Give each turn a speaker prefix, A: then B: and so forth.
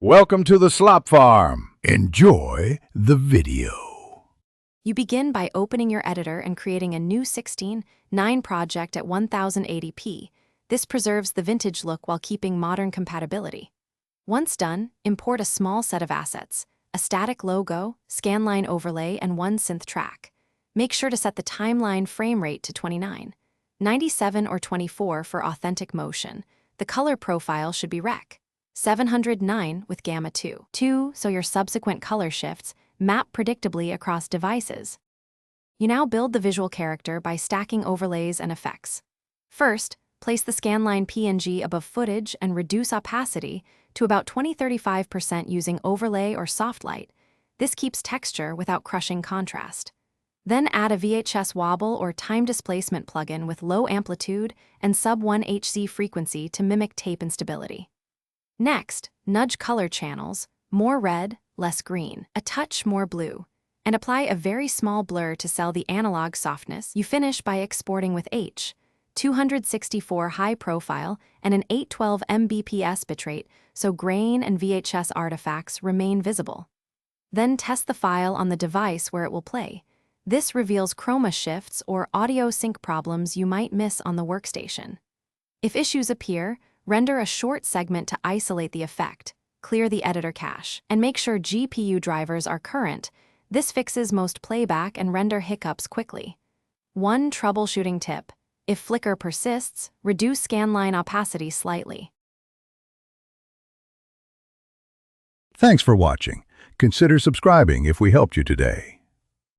A: Welcome to the Slop Farm. Enjoy the video.
B: You begin by opening your editor and creating a new 16:9 project at 1080p. This preserves the vintage look while keeping modern compatibility. Once done, import a small set of assets, a static logo, scanline overlay, and one synth track. Make sure to set the timeline frame rate to 29, 97 or 24 for authentic motion. The color profile should be Rec. 709 with Gamma 2, so your subsequent color shifts map predictably across devices. You now build the visual character by stacking overlays and effects. First, place the scanline PNG above footage and reduce opacity to about 20-35% using overlay or soft light. This keeps texture without crushing contrast. Then add a VHS wobble or time displacement plugin with low amplitude and sub-1 Hz frequency to mimic tape instability. Next, nudge color channels, more red, less green, a touch more blue, and apply a very small blur to sell the analog softness. You finish by exporting with H.264 high profile and an 812 Mbps bitrate so grain and VHS artifacts remain visible. Then test the file on the device where it will play. This reveals chroma shifts or audio sync problems you might miss on the workstation. If issues appear, render a short segment to isolate the effect, clear the editor cache, and make sure GPU drivers are current. This fixes most playback and render hiccups quickly. One troubleshooting tip: if flicker persists, reduce scanline opacity slightly.
A: Thanks for watching. Consider subscribing if we helped you today.